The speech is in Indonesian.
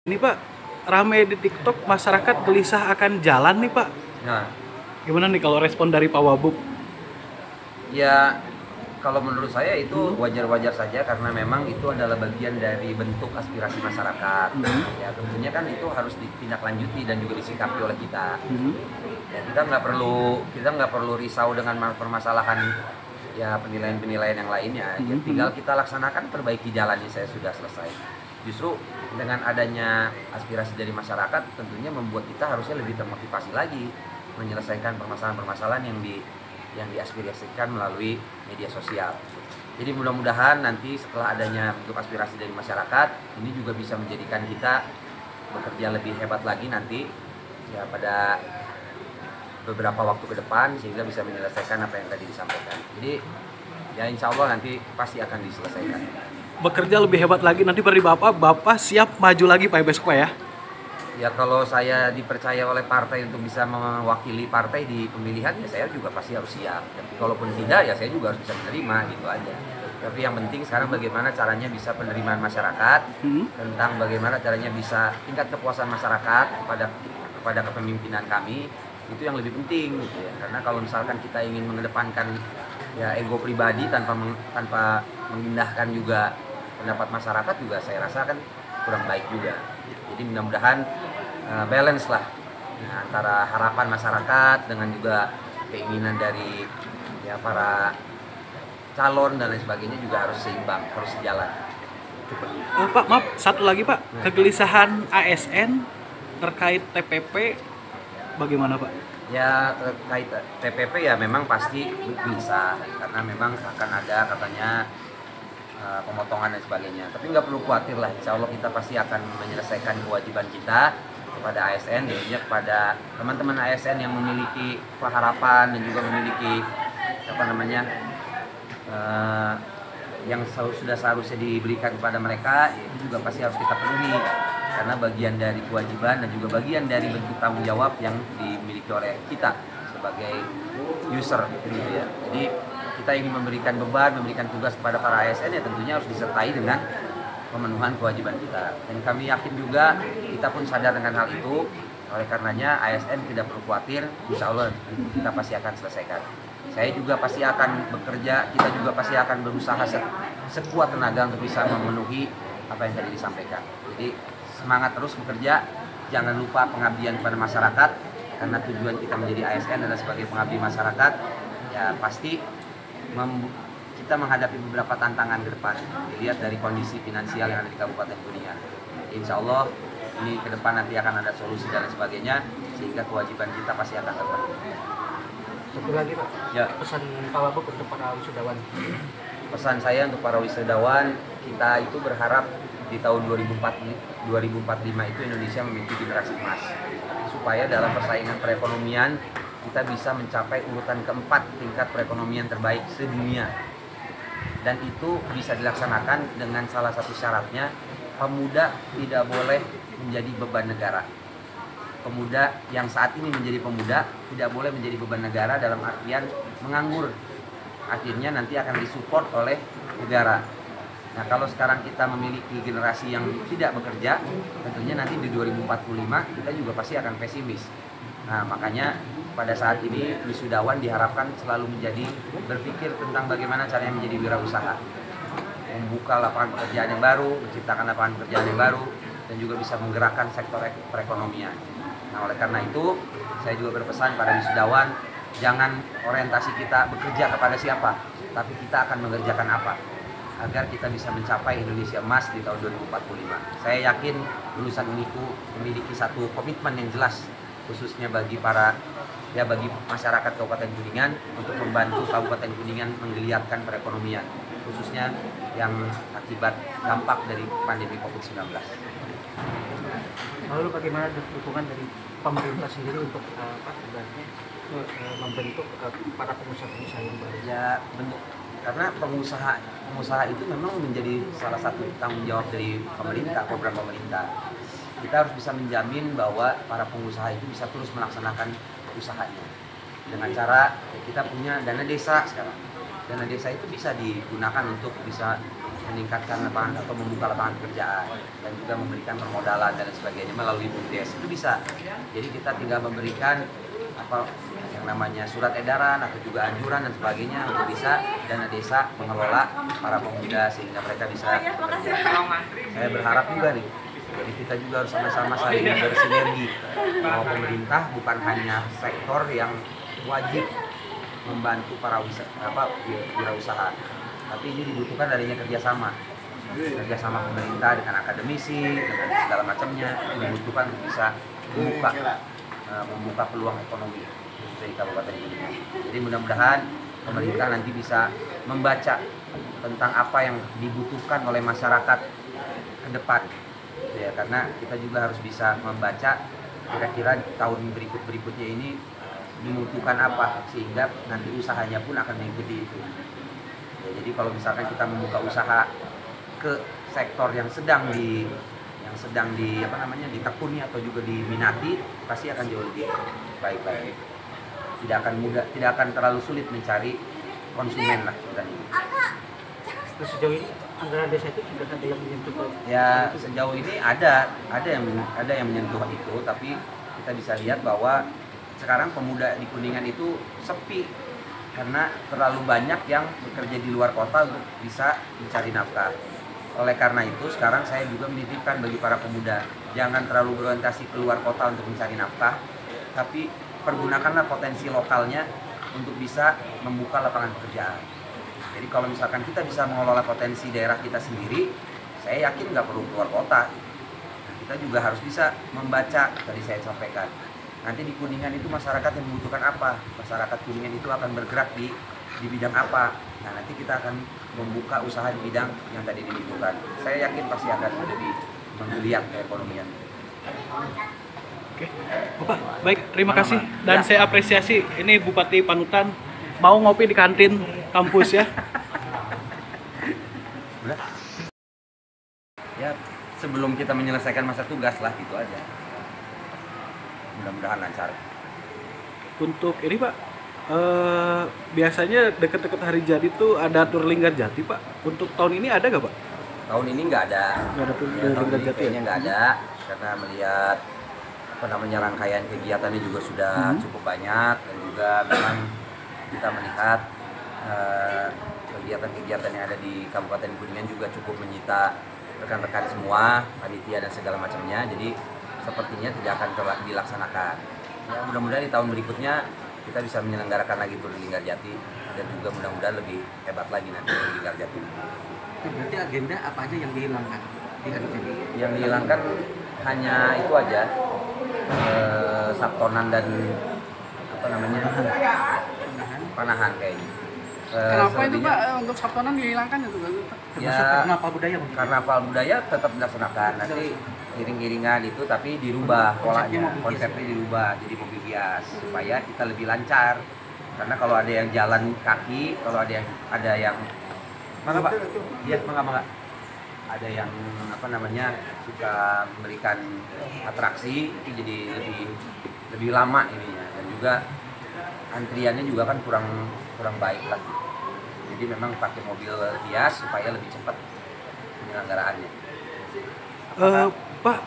Ini Pak, rame di TikTok masyarakat gelisah akan jalan nih Pak. Nah, Gimana nih kalau respon dari Pak Wabub? ya kalau menurut saya itu wajar-wajar saja karena memang itu adalah bagian dari bentuk aspirasi masyarakat. Ya tentunya kan itu harus ditindaklanjuti dan juga disikapi oleh kita. Ya kita nggak perlu risau dengan permasalahan ya penilaian-penilaian yang lainnya. Ya, tinggal kita laksanakan perbaiki jalannya saya sudah selesai. Justru dengan adanya aspirasi dari masyarakat tentunya membuat kita harusnya lebih termotivasi lagi menyelesaikan permasalahan-permasalahan yang diaspirasikan melalui media sosial. Jadi mudah-mudahan nanti setelah adanya bentuk aspirasi dari masyarakat, ini juga bisa menjadikan kita bekerja lebih hebat lagi nanti ya pada beberapa waktu ke depan sehingga bisa menyelesaikan apa yang tadi disampaikan. Jadi ya insya Allah nanti pasti akan diselesaikan. Bekerja lebih hebat lagi nanti beri Bapak siap maju lagi Pak besok Pak ya? Ya kalau saya dipercaya oleh partai untuk bisa mewakili partai di pemilihan ya saya juga pasti harus siap. Tapi kalaupun tidak ya saya juga harus bisa menerima gitu aja. Tapi yang penting sekarang bagaimana caranya bisa penerimaan masyarakat tentang bagaimana caranya bisa tingkat kepuasan masyarakat kepada kepemimpinan kami itu yang lebih penting gitu ya. Karena kalau misalkan kita ingin mengedepankan ya ego pribadi tanpa mengindahkan juga pendapat masyarakat juga saya rasa kan kurang baik juga. Jadi mudah-mudahan balance lah ya, antara harapan masyarakat dengan juga keinginan dari ya para calon dan lain sebagainya juga harus seimbang, harus sejalan. Pak maaf, satu lagi Pak, kegelisahan ASN terkait TPP bagaimana Pak? Ya terkait TPP ya memang pasti gelisah karena memang akan ada katanya pemotongan dan sebagainya. Tapi nggak perlu khawatir lah, insya Allah kita pasti akan menyelesaikan kewajiban kita kepada ASN, tentunya kepada teman-teman ASN yang memiliki harapan dan juga memiliki yang sudah seharusnya diberikan kepada mereka, itu juga pasti harus kita penuhi karena bagian dari kewajiban dan juga bagian dari bentuk tanggung jawab yang dimiliki oleh kita sebagai user gitu ya. Jadi kita ingin memberikan beban, memberikan tugas kepada para ASN ya tentunya harus disertai dengan pemenuhan kewajiban kita. Dan kami yakin juga kita pun sadar dengan hal itu. Oleh karenanya ASN tidak perlu khawatir, insya Allah kita pasti akan selesaikan. Saya juga pasti akan bekerja, kita juga pasti akan berusaha sekuat tenaga untuk bisa memenuhi apa yang tadi disampaikan. Jadi semangat terus bekerja, jangan lupa pengabdian kepada masyarakat, karena tujuan kita menjadi ASN adalah sebagai pengabdi masyarakat. Ya pasti kita menghadapi beberapa tantangan ke depan dilihat dari kondisi finansial yang ada di Kabupaten Kuningan. Insya Allah ini ke depan nanti akan ada solusi dan lain sebagainya sehingga kewajiban kita pasti akan terpenuhi. Satu lagi Pak, Ya. pesan Pak Wabub untuk para wisudawan. Pesan saya untuk para wisudawan, kita itu berharap di tahun 2045 itu Indonesia memiliki generasi emas supaya dalam persaingan perekonomian kita bisa mencapai urutan keempat tingkat perekonomian terbaik sedunia. Dan itu bisa dilaksanakan dengan salah satu syaratnya, pemuda tidak boleh menjadi beban negara. Pemuda yang saat ini menjadi pemuda tidak boleh menjadi beban negara dalam artian menganggur. Akhirnya nanti akan disupport oleh negara. Nah kalau sekarang kita memiliki generasi yang tidak bekerja, tentunya nanti di 2045 kita juga pasti akan pesimis. Nah makanya pada saat ini wisudawan diharapkan selalu berpikir tentang bagaimana caranya menjadi wirausaha, membuka lapangan pekerjaan yang baru, menciptakan lapangan pekerjaan yang baru, dan juga bisa menggerakkan sektor perekonomian. Nah oleh karena itu saya juga berpesan pada wisudawan, jangan orientasi kita bekerja kepada siapa, tapi kita akan mengerjakan apa agar kita bisa mencapai Indonesia emas di tahun 2045. Saya yakin lulusan Uniku memiliki satu komitmen yang jelas khususnya bagi masyarakat Kabupaten Kuningan untuk membantu Kabupaten Kuningan menggeliatkan perekonomian khususnya yang akibat dampak dari pandemi COVID-19. Lalu bagaimana dukungan dari pemerintah sendiri untuk membentuk para pengusaha-pengusaha yang baru? Ya bentuk karena pengusaha itu memang menjadi salah satu tanggung jawab dari pemerintah, program pemerintah. Kita harus bisa menjamin bahwa para pengusaha itu bisa terus melaksanakan usahanya dengan cara kita punya dana desa sekarang. Dana desa itu bisa digunakan untuk bisa meningkatkan lapangan atau membuka lapangan pekerjaan dan juga memberikan permodalan dan sebagainya melalui BUMDes itu bisa. Jadi kita tinggal memberikan apa yang namanya surat edaran atau juga anjuran dan sebagainya untuk bisa dana desa mengelola para pemuda sehingga mereka bisa bekerja. Saya berharap juga nih, jadi kita juga harus sama-sama saling bersinergi bahwa pemerintah bukan hanya sektor yang wajib membantu para wirausaha, tapi ini dibutuhkan adanya kerjasama pemerintah dengan akademisi dengan segala macamnya. Ini dibutuhkan untuk bisa membuka peluang ekonomi di Kabupaten Kuningan. Jadi mudah-mudahan pemerintah nanti bisa membaca tentang apa yang dibutuhkan oleh masyarakat ke depan ya, karena kita juga harus bisa membaca kira-kira tahun berikutnya ini membutuhkan apa sehingga nanti usahanya pun akan mengikuti itu ya. Jadi kalau misalkan kita membuka usaha ke sektor yang sedang ditekuni atau juga diminati, pasti akan jauh lebih baik. Tidak akan terlalu sulit mencari konsumen lah dan ini. Terus sejauh ini anggaran desa itu sudah ada yang menyentuh ke Ya sejauh ini ada yang menyentuh itu, tapi kita bisa lihat bahwa sekarang pemuda di Kuningan itu sepi karena terlalu banyak yang bekerja di luar kota untuk bisa mencari nafkah. Oleh karena itu sekarang saya juga menitipkan bagi para pemuda, jangan terlalu berorientasi keluar kota untuk mencari nafkah, tapi pergunakanlah potensi lokalnya untuk bisa membuka lapangan pekerjaan. Jadi kalau misalkan kita bisa mengelola potensi daerah kita sendiri, saya yakin nggak perlu keluar kota. Nah, kita juga harus bisa membaca, tadi saya sampaikan. Nanti di Kuningan itu masyarakat yang membutuhkan apa? Masyarakat Kuningan itu akan bergerak di bidang apa? Nah, nanti kita akan membuka usaha di bidang yang tadi dibutuhkan. Saya yakin pasti akan lebih menggeliat keekonomian. Oke, Bapak, baik, terima kasih. Dan Ya. saya apresiasi ini Bupati Panutan mau ngopi di kantin kampus ya. Udah. Ya, sebelum kita menyelesaikan masa tugas lah, gitu aja. Mudah-mudahan lancar. Untuk ini Pak, biasanya dekat-dekat hari jadi tuh ada tur Linggarjati Pak. Untuk tahun ini ada nggak Pak? Tahun ini nggak ada. Nggak ada tur Ya, tahun ini Linggarjati kayaknya ya? nggak ada karena melihat rangkaian kegiatannya juga sudah cukup banyak dan juga memang kita melihat kegiatan-kegiatan yang ada di Kabupaten Kuningan juga cukup menyita rekan-rekan semua, panitia dan segala macamnya. Jadi sepertinya tidak akan dilaksanakan. Ya, mudah-mudahan di tahun berikutnya kita bisa menyelenggarakan lagi tur Linggarjati dan juga mudah-mudahan lebih hebat lagi nanti tur Linggarjati. berarti agenda apa aja yang dihilangkan di hari jadi? Yang dihilangkan hanya itu aja, sabtonan dan panahan kayaknya. Kenapa itu Selebihnya, Pak untuk sabtonan dihilangkan itu Pak? Ya, Karnaval budaya mungkin. karnaval budaya tetap dilaksanakan, nanti iring-iringan itu tapi dirubah polanya, konsepnya dirubah jadi mobil hias supaya kita lebih lancar. Karena kalau ada yang jalan kaki, kalau ada yang mangga Pak, iya mangga, ada yang suka memberikan atraksi itu jadi lebih lama ininya, dan juga antriannya juga kan kurang baik lah. Jadi memang pakai mobil hias supaya lebih cepat penyelenggaraannya. Pak,